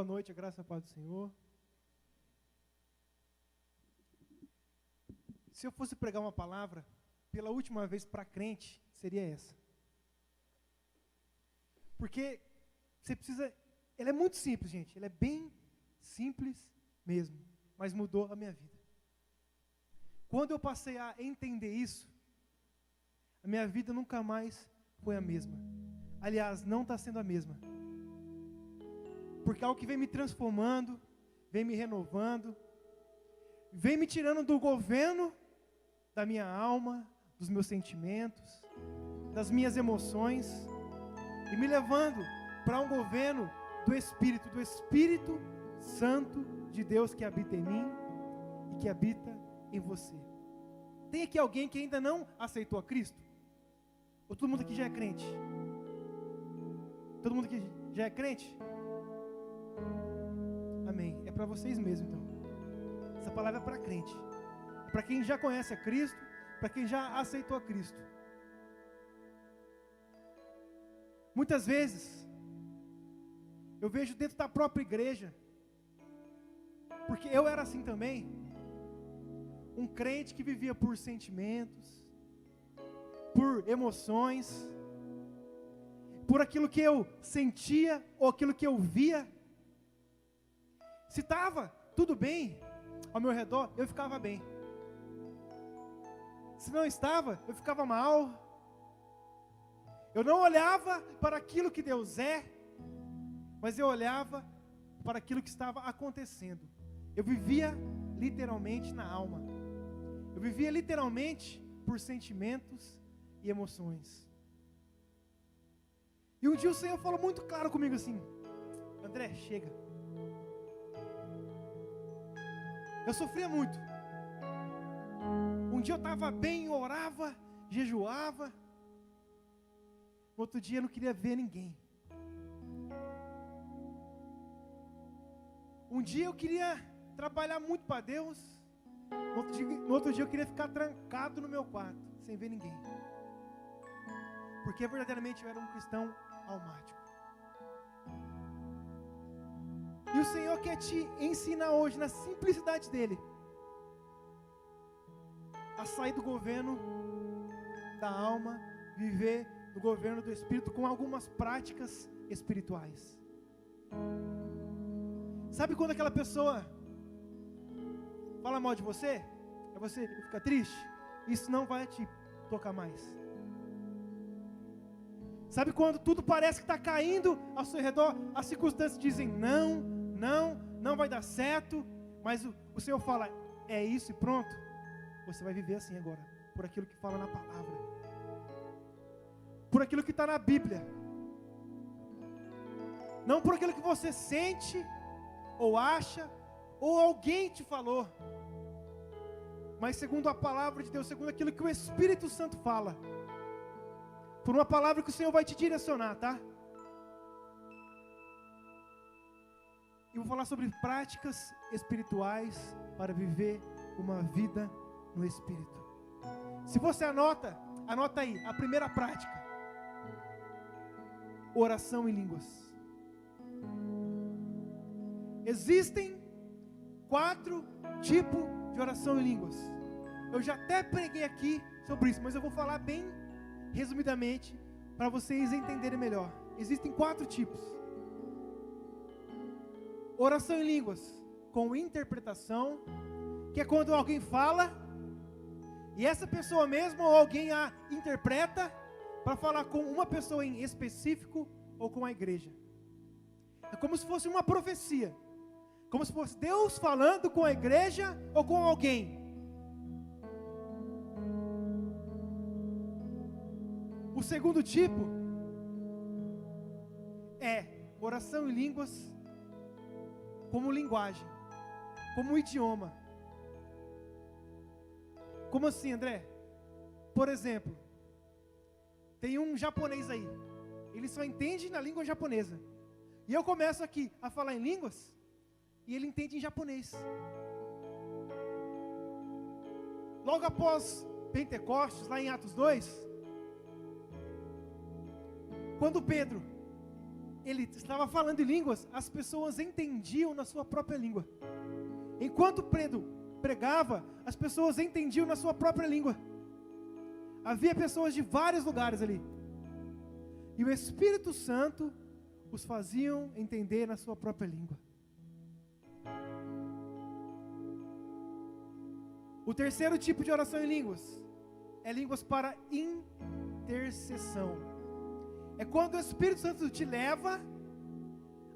Boa noite, a graça e a paz do Senhor. Se eu fosse pregar uma palavra, pela última vez para crente, seria essa. Porque você precisa... Ela é muito simples, gente. Ela é bem simples mesmo, mas mudou a minha vida. Quando eu passei a entender isso, a minha vida nunca mais foi a mesma. Aliás, não está sendo a mesma. Porque é algo que vem me transformando, vem me renovando, vem me tirando do governo da minha alma, dos meus sentimentos, das minhas emoções, e me levando para um governo do Espírito Santo de Deus que habita em mim e que habita em você. Tem aqui alguém que ainda não aceitou a Cristo? Ou todo mundo aqui já é crente? Todo mundo aqui já é crente? Amém. É para vocês mesmo, então. Essa palavra é para crente. É para quem já conhece a Cristo, para quem já aceitou a Cristo. Muitas vezes, eu vejo dentro da própria igreja, porque eu era assim também, um crente que vivia por sentimentos, por emoções, por aquilo que eu sentia ou aquilo que eu via. Se estava tudo bem ao meu redor, eu ficava bem. Se não estava, eu ficava mal. Eu não olhava para aquilo que Deus é, mas eu olhava para aquilo que estava acontecendo. Eu vivia literalmente na alma. Eu vivia literalmente por sentimentos e emoções. E um dia o Senhor falou muito claro comigo assim: André, chega. Eu sofria muito. Um dia eu estava bem, orava, jejuava. No outro dia eu não queria ver ninguém. Um dia eu queria trabalhar muito para Deus. No outro dia eu queria ficar trancado no meu quarto, sem ver ninguém. Porque verdadeiramente eu era um cristão almático. E o Senhor quer te ensinar hoje, na simplicidade dEle, a sair do governo da alma, viver no governo do Espírito com algumas práticas espirituais. Sabe quando aquela pessoa fala mal de você? Aí você fica triste? Isso não vai te tocar mais. Sabe quando tudo parece que está caindo ao seu redor? As circunstâncias dizem não vai dar certo, mas o Senhor fala, é isso e pronto. Você vai viver assim agora, por aquilo que fala na palavra, por aquilo que está na Bíblia, não por aquilo que você sente, ou acha, ou alguém te falou, mas segundo a palavra de Deus, segundo aquilo que o Espírito Santo fala, por uma palavra que o Senhor vai te direcionar, tá? E vou falar sobre práticas espirituais para viver uma vida no Espírito. Se você anota aí, a primeira prática: oração em línguas. Existem 4 tipos de oração em línguas. Eu já até preguei aqui sobre isso, mas eu vou falar bem resumidamente para vocês entenderem melhor. Existem 4 tipos. Oração em línguas com interpretação, que é quando alguém fala e essa pessoa mesmo ou alguém a interpreta para falar com uma pessoa em específico ou com a igreja. É como se fosse uma profecia, como se fosse Deus falando com a igreja ou com alguém. O segundo tipo é oração em línguas como linguagem, como idioma. Como assim, André? Por exemplo, tem um japonês aí, ele só entende na língua japonesa, e eu começo aqui a falar em línguas, e ele entende em japonês. Logo após Pentecostes, lá em Atos 2, quando Pedro ele estava falando em línguas, as pessoas entendiam na sua própria língua. Enquanto Pedro pregava, as pessoas entendiam na sua própria língua. Havia pessoas de vários lugares ali. E o Espírito Santo os faziam entender na sua própria língua. O terceiro tipo de oração em línguas é línguas para intercessão. É quando o Espírito Santo te leva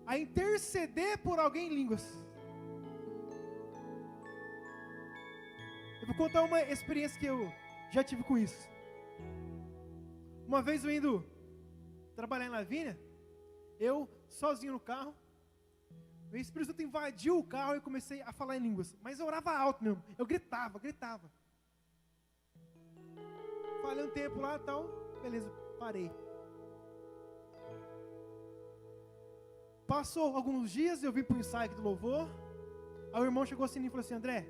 a interceder por alguém em línguas. Eu vou contar uma experiência que eu já tive com isso. Uma vez eu indo trabalhar em Lavínia, eu sozinho no carro, o Espírito Santo invadiu o carro e comecei a falar em línguas. Mas eu orava alto mesmo, eu gritava. Falei um tempo lá e tal, beleza, parei. Passou alguns dias, eu vim para o ensaio aqui do louvor. Aí o irmão chegou assim e falou assim: André,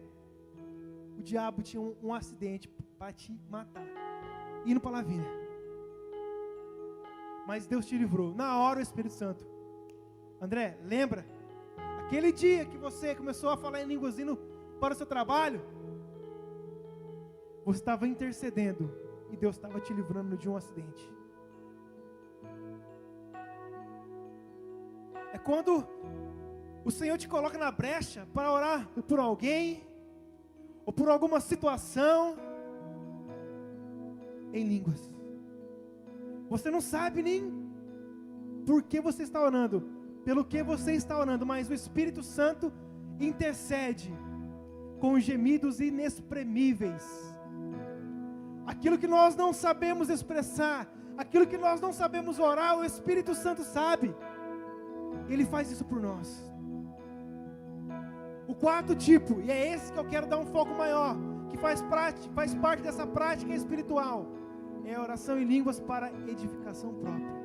o diabo tinha um acidente para te matar, indo para Lavínia. Mas Deus te livrou. Na hora o Espírito Santo: André, lembra? Aquele dia que você começou a falar em línguas indo para o seu trabalho, você estava intercedendo e Deus estava te livrando de um acidente. É quando o Senhor te coloca na brecha para orar por alguém, ou por alguma situação, em línguas. Você não sabe nem por que você está orando, pelo que você está orando, mas o Espírito Santo intercede com gemidos inexprimíveis. Aquilo que nós não sabemos expressar, aquilo que nós não sabemos orar, o Espírito Santo sabe. Ele faz isso por nós. O quarto tipo, e é esse que eu quero dar um foco maior, que faz parte dessa prática espiritual, é a oração em línguas para edificação própria.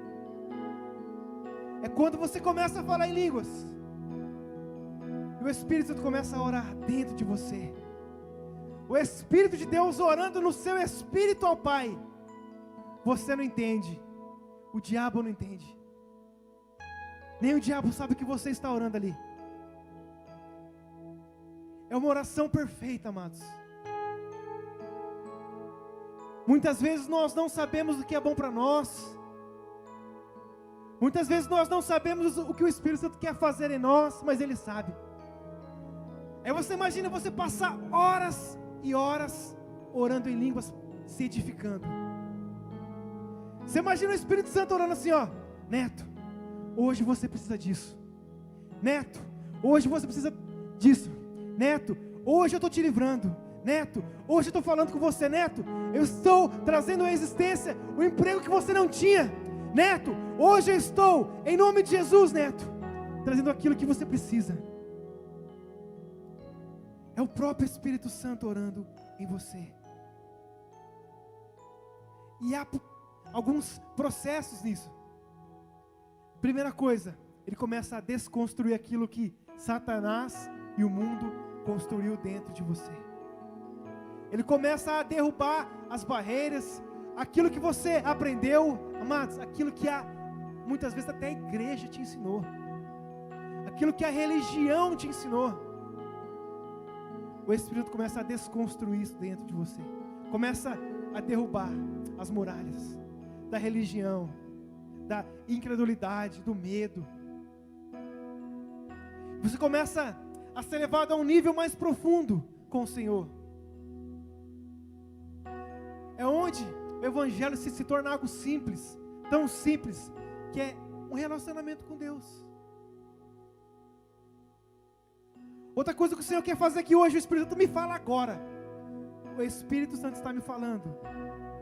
É quando você começa a falar em línguas, e o Espírito Santo começa a orar dentro de você. O Espírito de Deus orando no seu espírito ao Pai. Você não entende, o diabo não entende. Nem o diabo sabe que você está orando ali. É uma oração perfeita, amados. Muitas vezes nós não sabemos o que é bom para nós. Muitas vezes nós não sabemos o que o Espírito Santo quer fazer em nós, mas Ele sabe. Aí você imagina você passar horas e horas orando em línguas, se edificando. Você imagina o Espírito Santo orando assim, ó: Neto, hoje você precisa disso. Neto, hoje você precisa disso. Neto, hoje eu estou te livrando. Neto, hoje eu estou falando com você. Neto, eu estou trazendo à existência o emprego que você não tinha. Neto, hoje eu estou, em nome de Jesus, Neto, trazendo aquilo que você precisa. É o próprio Espírito Santo orando em você. E há alguns processos nisso. Primeira coisa, ele começa a desconstruir aquilo que Satanás e o mundo construiu dentro de você. Ele começa a derrubar as barreiras, aquilo que você aprendeu, amados, aquilo que muitas vezes até a igreja te ensinou, aquilo que a religião te ensinou. O Espírito começa a desconstruir isso dentro de você, começa a derrubar as muralhas da religião, da incredulidade, do medo. Você começa a ser levado a um nível mais profundo com o Senhor. É onde o Evangelho se torna algo simples, tão simples, que é um relacionamento com Deus. Outra coisa que o Senhor quer fazer aqui hoje, o Espírito Santo me fala agora. O Espírito Santo está me falando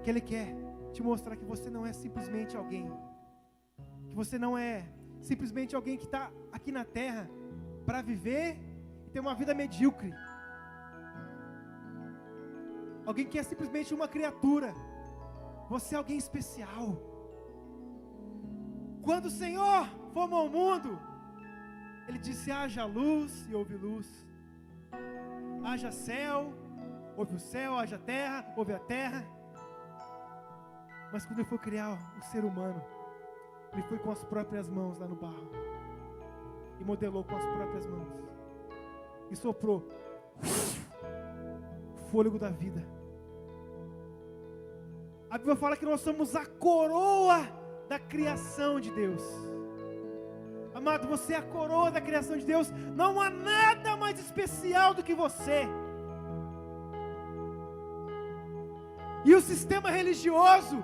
que Ele quer te mostrar que você não é simplesmente alguém, que você não é simplesmente alguém que está aqui na terra para viver e ter uma vida medíocre, alguém que é simplesmente uma criatura. Você é alguém especial. Quando o Senhor formou ao mundo, Ele disse: haja luz e houve luz. Haja céu, houve o céu. Haja terra, houve a terra. Mas quando Ele foi criar o ser humano, Ele foi com as próprias mãos lá no barro e modelou com as próprias mãos e soprou o fôlego da vida. A Bíblia fala que nós somos a coroa da criação de Deus. Amado, você é a coroa da criação de Deus. Não há nada mais especial do que você. E o sistema religioso,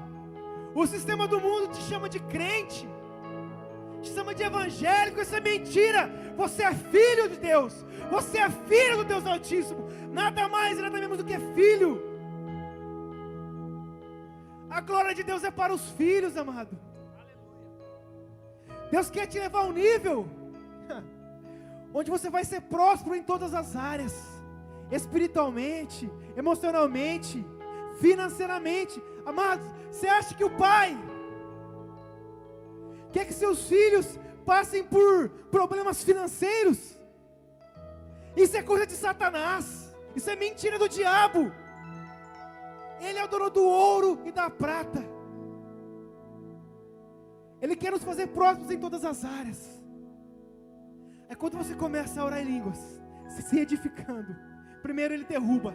o sistema do mundo te chama de crente, te chama de evangélico. Isso é mentira. Você é filho de Deus. Você é filho do Deus Altíssimo. Nada mais e nada menos do que filho. A glória de Deus é para os filhos, amado. Deus quer te levar a um nível onde você vai ser próspero em todas as áreas, espiritualmente, emocionalmente, financeiramente. Amados, você acha que o pai quer que seus filhos passem por problemas financeiros? Isso é coisa de Satanás. Isso é mentira do diabo. Ele é o dono do ouro e da prata. Ele quer nos fazer prósperos em todas as áreas. É quando você começa a orar em línguas, se edificando. Primeiro ele derruba,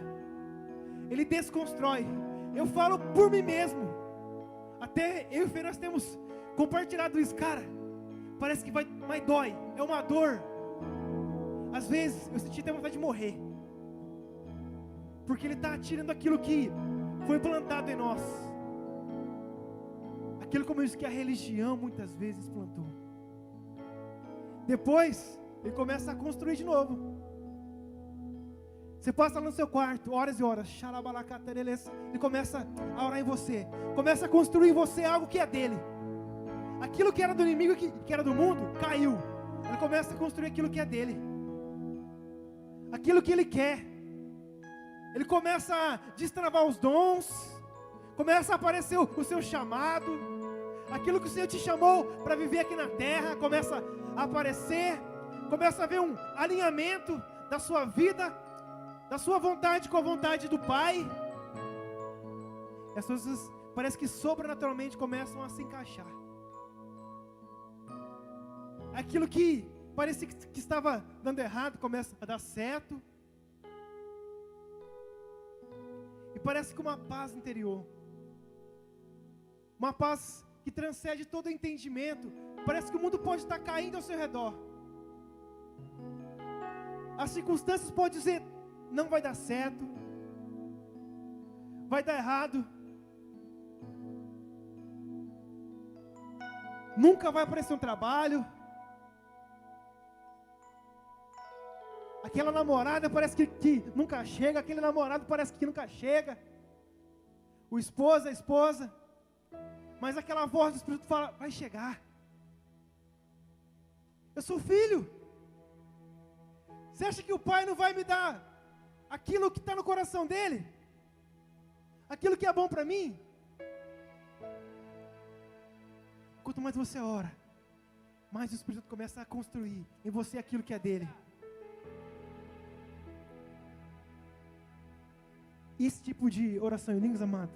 ele desconstrói. Eu falo por mim mesmo. Até eu e o Fê, nós temos compartilhado isso. Cara, parece que vai, mas dói. É uma dor. Às vezes eu senti até vontade de morrer, porque ele está tirando aquilo que foi plantado em nós. Aquilo, como eu disse, que a religião muitas vezes plantou. Depois ele começa a construir de novo. Você passa lá no seu quarto, horas e horas, ele começa a orar em você, começa a construir em você algo que é dele. Aquilo que era do inimigo, que era do mundo, caiu. Ele começa a construir aquilo que é dele, aquilo que ele quer. Ele começa a destravar os dons, começa a aparecer o seu chamado, aquilo que o Senhor te chamou para viver aqui na terra, começa a aparecer, começa a ver um alinhamento da sua vida, da sua vontade com a vontade do Pai. As coisas parece que sobrenaturalmente começam a se encaixar. Aquilo que parecia que estava dando errado começa a dar certo. E parece que uma paz interior, uma paz que transcende todo o entendimento. Parece que o mundo pode estar caindo ao seu redor. As circunstâncias podem dizer: não vai dar certo, vai dar errado, nunca vai aparecer um trabalho. Aquela namorada parece que nunca chega, aquele namorado parece que nunca chega, o esposo, a esposa, mas aquela voz do Espírito fala: vai chegar. Eu sou filho. Você acha que o Pai não vai me dar aquilo que está no coração dele? Aquilo que é bom para mim? Quanto mais você ora, mais o Espírito começa a construir em você aquilo que é dele. Esse tipo de oração em línguas, amado,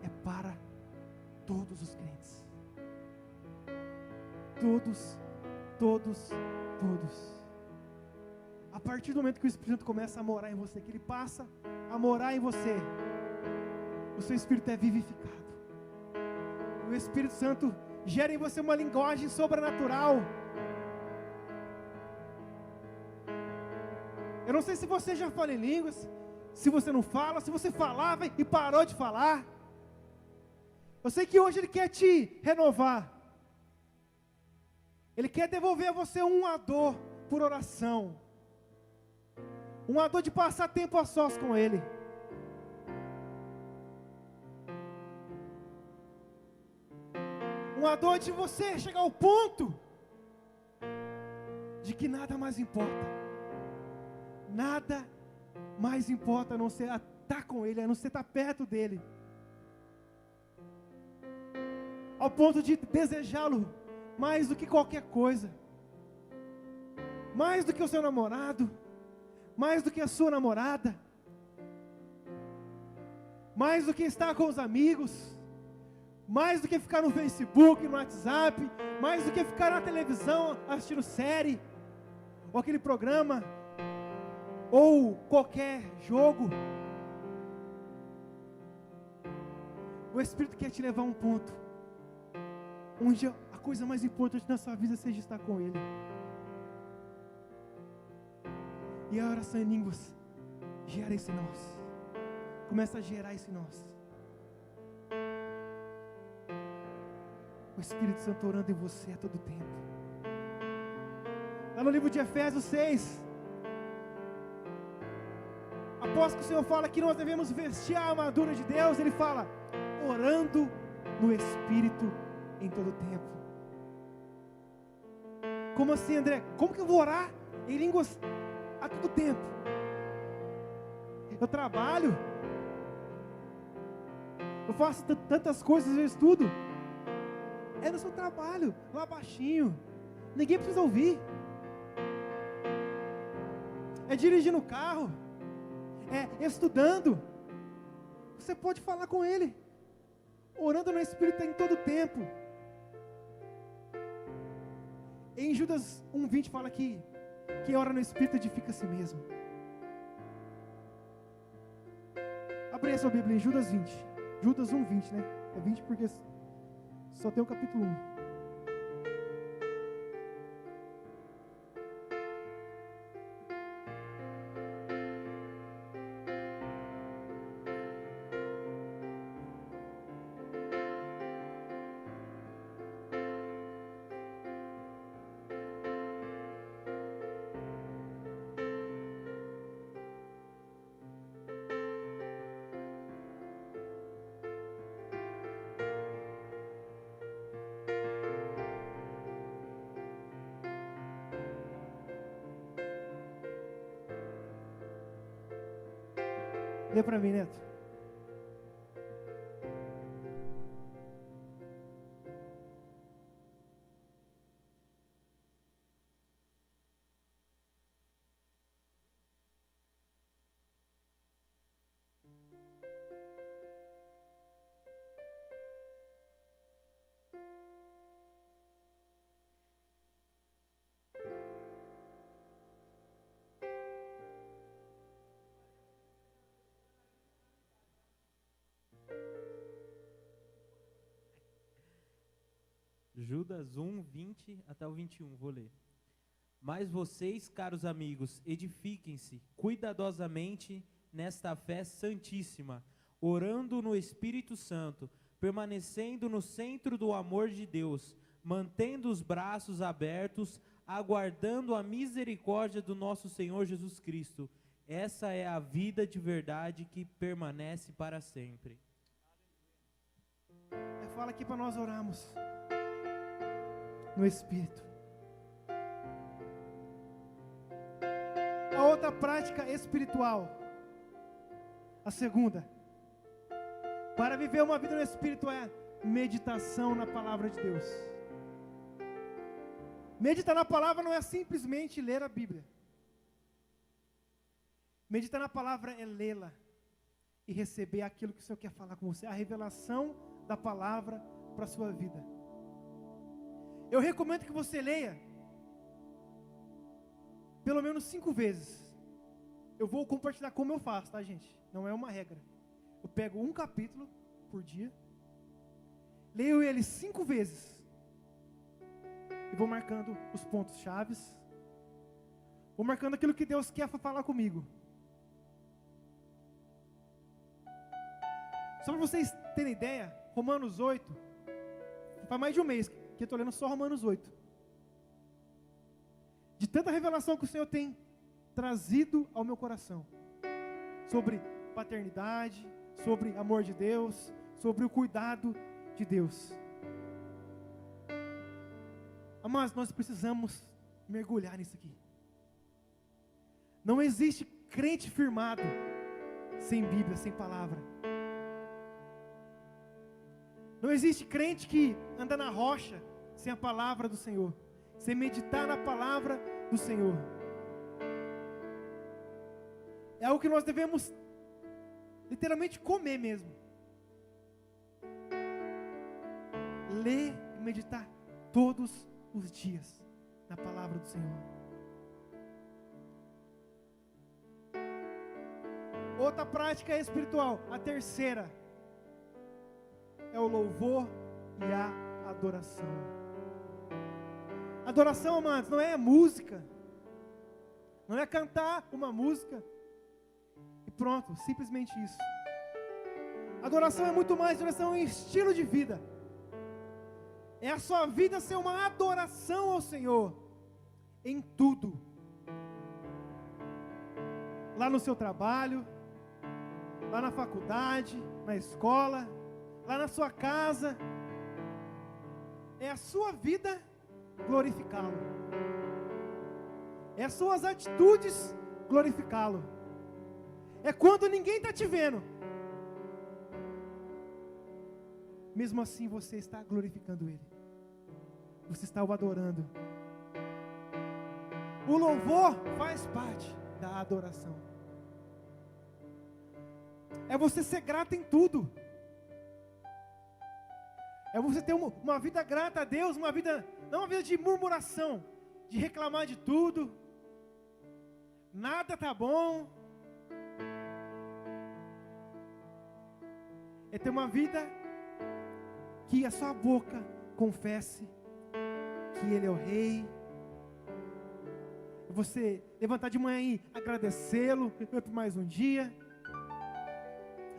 é para todos os crentes. Todos. A partir do momento que o Espírito Santo começa a morar em você, que ele passa a morar em você, o seu espírito é vivificado. O Espírito Santo gera em você uma linguagem sobrenatural. Eu não sei se você já fala em línguas, se você não fala, se você falava e parou de falar. Eu sei que hoje ele quer te renovar. Ele quer devolver a você um ardor por oração, um ardor de passar tempo a sós com ele. Um ardor de você chegar ao ponto de que nada mais importa. Nada mais importa a não ser estar com ele, a não ser estar perto dele. Ao ponto de desejá-lo mais do que qualquer coisa. Mais do que o seu namorado, mais do que a sua namorada, mais do que estar com os amigos, mais do que ficar no Facebook, no WhatsApp, mais do que ficar na televisão assistindo série, ou aquele programa, ou qualquer jogo. O Espírito quer te levar a um ponto onde a coisa mais importante na sua vida seja estar com Ele. E a oração em línguas gera isso em nós. Começa a gerar isso em nós. O Espírito Santo orando em você a todo tempo. Lá no livro de Efésios 6, após que o Senhor fala que nós devemos vestir a armadura de Deus, Ele fala, orando no Espírito em todo tempo. Como assim, André? Como que eu vou orar em línguas a todo tempo? Eu trabalho, eu faço tantas coisas, eu estudo. É no seu trabalho, lá baixinho, ninguém precisa ouvir. É dirigindo o carro, é estudando. Você pode falar com Ele, orando no Espírito em todo tempo. Em Judas 1:20 fala que quem ora no Espírito edifica a si mesmo. Abre a sua Bíblia em Judas 20. Judas 1:20, né? É 20 porque só tem o capítulo 1. Lê para mim, Neto. Judas 1, 20 até o 21, vou ler. Mas vocês, caros amigos, edifiquem-se cuidadosamente nesta fé santíssima, orando no Espírito Santo, permanecendo no centro do amor de Deus, mantendo os braços abertos, aguardando a misericórdia do nosso Senhor Jesus Cristo. Essa é a vida de verdade que permanece para sempre. Fala aqui para nós orarmos no Espírito. A outra prática espiritual, a segunda, para viver uma vida no Espírito, é meditação na palavra de Deus. Meditar na palavra não é simplesmente ler a Bíblia. Meditar na palavra é lê-la e receber aquilo que o Senhor quer falar com você, a revelação da palavra para a sua vida. Eu recomendo que você leia pelo menos 5 vezes. Eu vou compartilhar como eu faço, tá, gente? Não é uma regra. Eu pego um capítulo por dia, leio ele 5 vezes e vou marcando os pontos chaves, vou marcando aquilo que Deus quer falar comigo. Só para vocês terem ideia, Romanos 8, faz mais de um mês que eu estou lendo só Romanos 8. De tanta revelação que o Senhor tem trazido ao meu coração, sobre paternidade, sobre amor de Deus, sobre o cuidado de Deus. Amados, nós precisamos mergulhar nisso aqui. Não existe crente firmado sem Bíblia, sem palavra. Não existe crente que anda na rocha sem a palavra do Senhor, sem meditar na palavra do Senhor. É algo que nós devemos literalmente comer mesmo. ler e meditar todos os dias na palavra do Senhor. Outra prática espiritual, a terceira, é o louvor e a adoração. Adoração, amados, não é música, não é cantar uma música e pronto, simplesmente isso. Adoração é muito mais, adoração é um estilo de vida. É a sua vida ser uma adoração ao Senhor em tudo. Lá no seu trabalho, lá na faculdade, na escola, lá na sua casa. É a sua vida glorificá-lo. É as suas atitudes glorificá-lo. É quando ninguém está te vendo. Mesmo assim você está glorificando Ele. Você está o adorando. O louvor faz parte da adoração. É você ser grato em tudo. É você ter uma vida grata a Deus, uma vida, não uma vida de murmuração, de reclamar de tudo. Nada tá bom. É ter uma vida que a sua boca confesse que Ele é o Rei. Você levantar de manhã e agradecê-lo por mais um dia.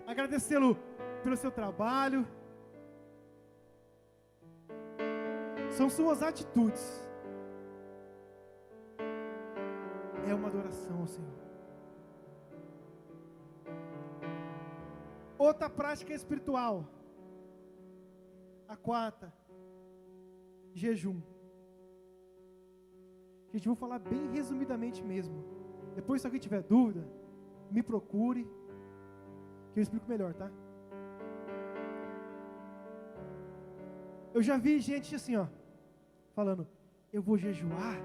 Agradecê-lo pelo seu trabalho. São suas atitudes. É uma adoração ao Senhor. Outra prática espiritual. A quarta, jejum. Gente, vou falar bem resumidamente mesmo. Depois, se alguém tiver dúvida, me procure, que eu explico melhor, tá? Eu já vi gente assim, ó, falando, eu vou jejuar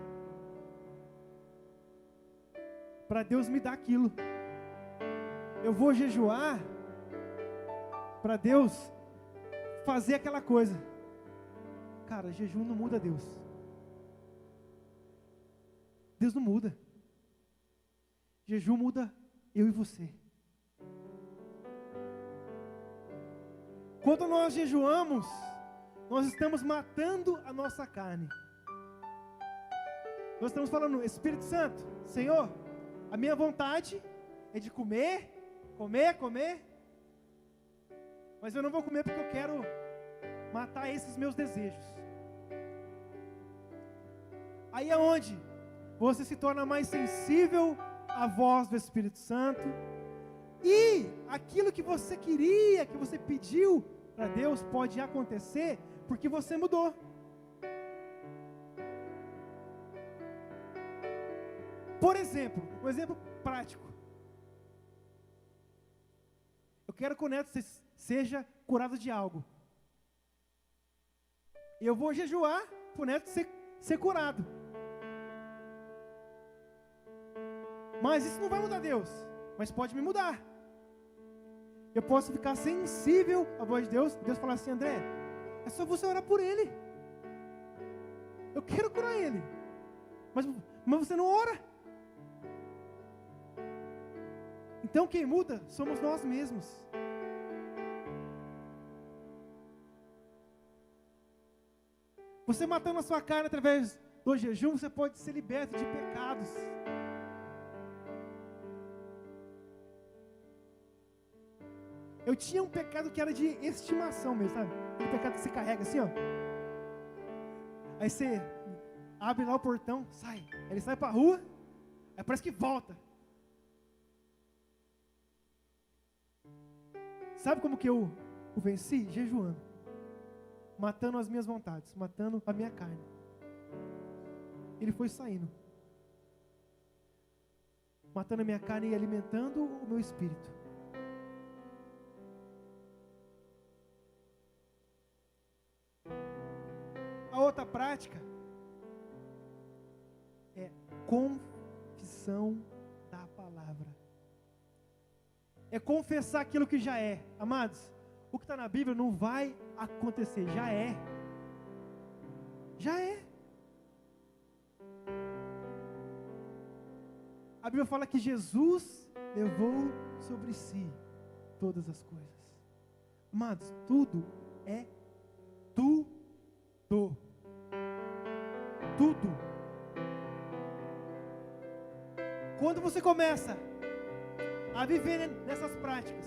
para Deus me dar aquilo. Eu vou jejuar para Deus fazer aquela coisa. Cara, jejum não muda Deus. Deus não muda. Jejum muda eu e você. Quando nós jejuamos, nós estamos matando a nossa carne. Nós estamos falando, Espírito Santo, Senhor, a minha vontade é de comer, mas eu não vou comer porque eu quero matar esses meus desejos. Aí é onde você se torna mais sensível à voz do Espírito Santo, e aquilo que você queria, que você pediu para Deus, pode acontecer porque você mudou. Por exemplo, um exemplo prático. Eu quero que o Neto seja curado de algo. Eu vou jejuar para o Neto ser curado. Mas isso não vai mudar Deus, mas pode me mudar. Eu posso ficar sensível à voz de Deus. Deus falar assim, André, é só você orar por ele. Eu quero curar ele, mas você não ora. Então quem muda somos nós mesmos. Você matando a sua carne através do jejum, você pode ser liberto de pecados. Eu tinha um pecado que era de estimação mesmo, sabe? Aquele pecado que você carrega assim, ó. Aí você abre lá o portão, sai. Aí ele sai pra rua, aí parece que volta. Sabe como que eu o venci? Jejuando. Matando as minhas vontades, matando a minha carne. Ele foi saindo. Matando a minha carne e alimentando o meu espírito. A outra prática é confissão da palavra. É confessar aquilo que já é. Amados, o que está na Bíblia não vai acontecer, já é. Já é. A Bíblia fala que Jesus levou sobre si todas as coisas. Amados, tudo é tudo. Tudo. Quando você começa a viver nessas práticas,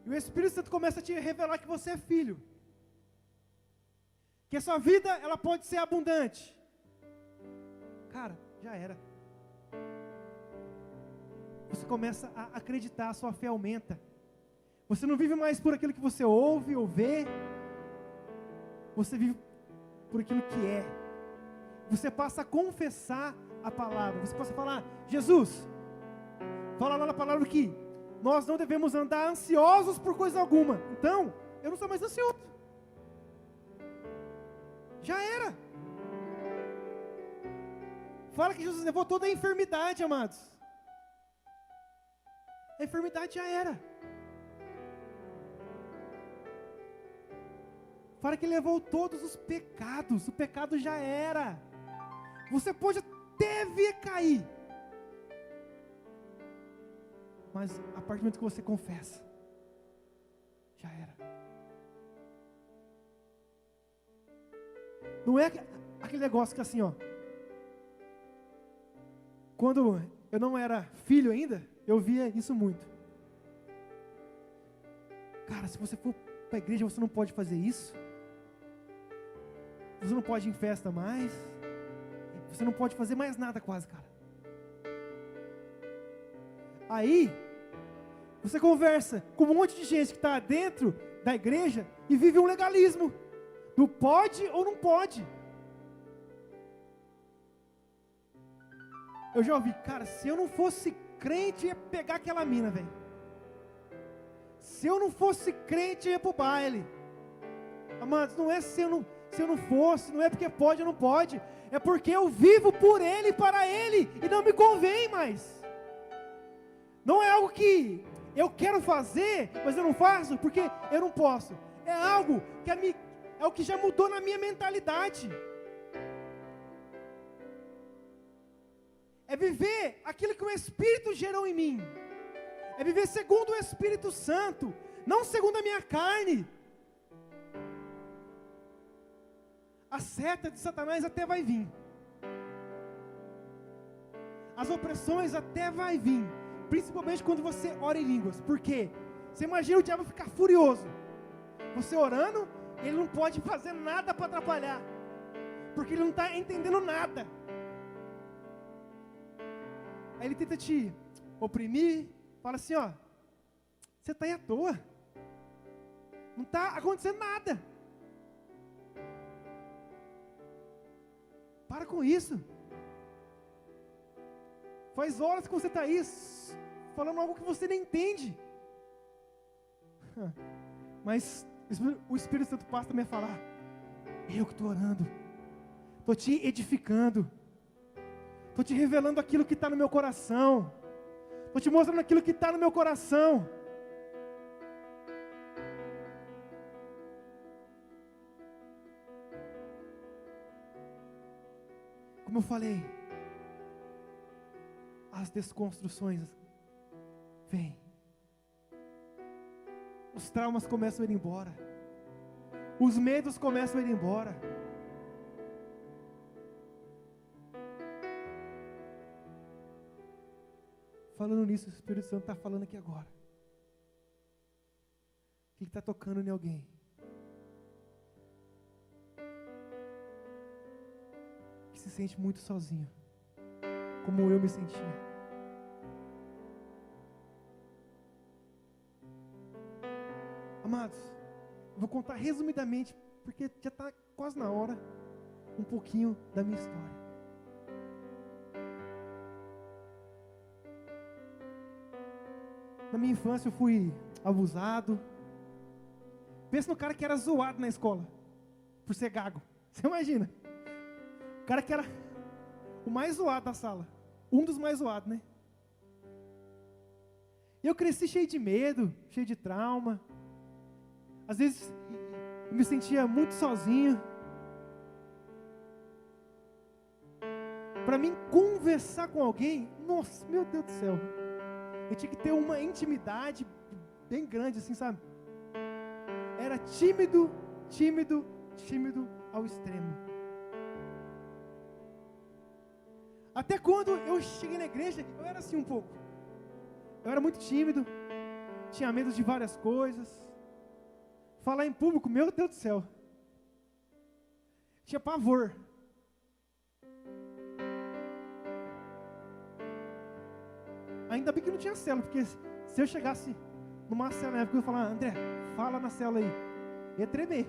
e o Espírito Santo começa a te revelar que você é filho, que a sua vida ela pode ser abundante, cara, já era. Você começa a acreditar, a sua fé aumenta. Você não vive mais por aquilo que você ouve ou vê, você vive por aquilo que é. Você passa a confessar a palavra, você passa a falar: Jesus, fala lá na palavra que nós não devemos andar ansiosos por coisa alguma. Então, eu não sou mais ansioso. Já era. Fala que Jesus levou toda a enfermidade, amados. A enfermidade já era. Fala que ele levou todos os pecados. O pecado já era. Você pode até vir cair, mas a partir do momento que você confessa, já era. Não é aquele negócio que assim, ó. Quando eu não era filho ainda, eu via isso muito. Cara, se você for para a igreja, você não pode fazer isso. Você não pode ir em festa mais. Você não pode fazer mais nada quase, cara. Aí, você conversa com um monte de gente que está dentro da igreja e vive um legalismo. Do pode ou não pode. Eu já ouvi, cara, se eu não fosse crente, eu ia pegar aquela mina, velho. Se eu não fosse crente, eu ia pro baile. Amados, não é se eu não fosse, não é porque pode ou não pode. É porque eu vivo por Ele e para Ele, e não me convém mais. Não é algo que eu quero fazer, mas eu não faço porque eu não posso. É algo que é o que já mudou na minha mentalidade. É viver aquilo que o Espírito gerou em mim. É viver segundo o Espírito Santo, não segundo a minha carne. A seta de Satanás até vai vir. As opressões até vai vir. Principalmente quando você ora em línguas. Por quê? Você imagina o diabo ficar furioso. Você orando, ele não pode fazer nada para atrapalhar. Porque ele não está entendendo nada. Aí ele tenta te oprimir. Fala assim, ó. Você está aí à toa. Não está acontecendo nada. Para com isso. Faz horas que você está aí falando algo que você nem entende. Mas o Espírito Santo passa também a falar: eu que estou orando, estou te edificando, estou te revelando aquilo que está no meu coração, estou te mostrando aquilo que está no meu coração. Como eu falei, as desconstruções vêm. Os traumas começam a ir embora. Os medos começam a ir embora. Falando nisso, o Espírito Santo está falando aqui agora. Que ele está tocando em alguém. Que se sente muito sozinho. Como eu me sentia. Amados, eu vou contar resumidamente, porque já está quase na hora, um pouquinho da minha história. Na minha infância eu fui abusado. Pensa no cara que era zoado na escola, por ser gago. Você imagina? O cara que era o mais zoado da sala. Um dos mais zoados, né? E eu cresci cheio de medo, cheio de trauma. Às vezes eu me sentia muito sozinho. para mim conversar com alguém, nossa, meu Deus do céu, eu tinha que ter uma intimidade bem grande assim, sabe? Era tímido ao extremo. Até quando eu cheguei na igreja, eu era assim um pouco. Eu era muito tímido, tinha medo de várias coisas. Falar em público, meu Deus do céu, tinha pavor. Ainda bem que não tinha célula, porque se eu chegasse numa célula na época, eu ia falar, André, fala na célula aí. Eu ia tremer.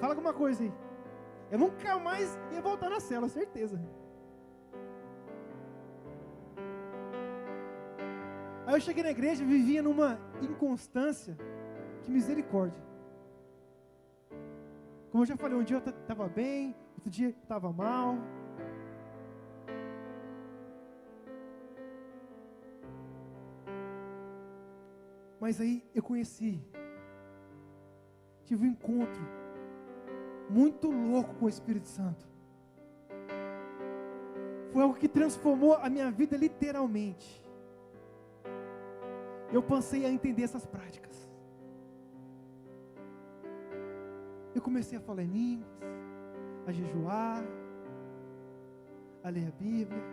Fala alguma coisa aí. Eu nunca mais ia voltar na célula, certeza. Aí eu cheguei na igreja e vivia numa inconstância, que misericórdia. Como eu já falei, um dia eu estava bem, outro dia eu estava mal. Mas aí eu tive um encontro muito louco com o Espírito Santo. Foi algo que transformou a minha vida literalmente. Eu passei a entender essas práticas. Eu comecei a falar em línguas, a jejuar, a ler a Bíblia.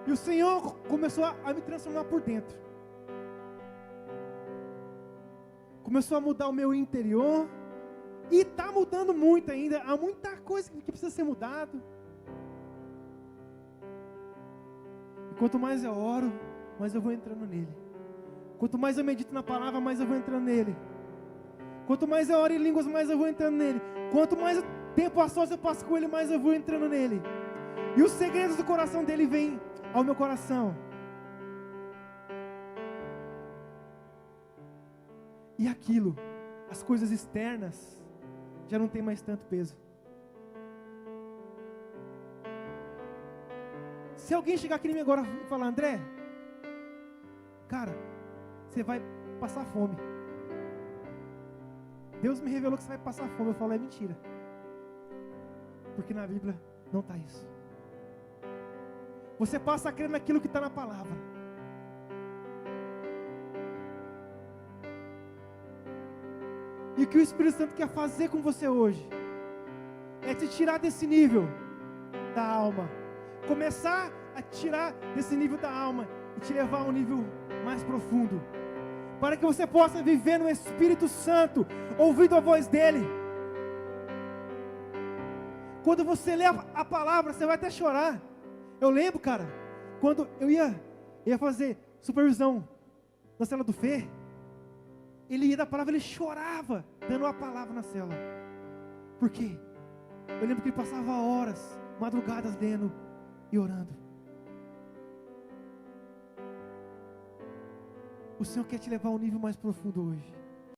E o Senhor começou a me transformar por dentro. Começou a mudar o meu interior. E está mudando muito ainda. Há muita coisa que precisa ser mudado. E quanto mais eu oro, mais eu vou entrando nele. Quanto mais eu medito na palavra, mais eu vou entrando nele. Quanto mais eu oro em línguas, mais eu vou entrando nele. Quanto mais tempo a sós eu passo com ele, mais eu vou entrando nele. E os segredos do coração dele vêm ao meu coração. E aquilo, as coisas externas, já não tem mais tanto peso. Se alguém chegar aqui em mim agora e falar, André, cara, você vai passar fome. Deus me revelou que você vai passar fome. Eu falo, é mentira. Porque na Bíblia não está isso. Você passa a crer naquilo que está na palavra. E o que o Espírito Santo quer fazer com você hoje é te tirar desse nível da alma. Começar a tirar desse nível da alma e te levar a um nível mais profundo. Para que você possa viver no Espírito Santo, ouvindo a voz dEle. Quando você lê a palavra, você vai até chorar. Eu lembro, cara, quando eu ia fazer supervisão na cela do Fê, ele ia da palavra, ele chorava, dando a palavra na cela. Por quê? Eu lembro que ele passava horas, madrugadas lendo e orando. O Senhor quer te levar a um nível mais profundo hoje.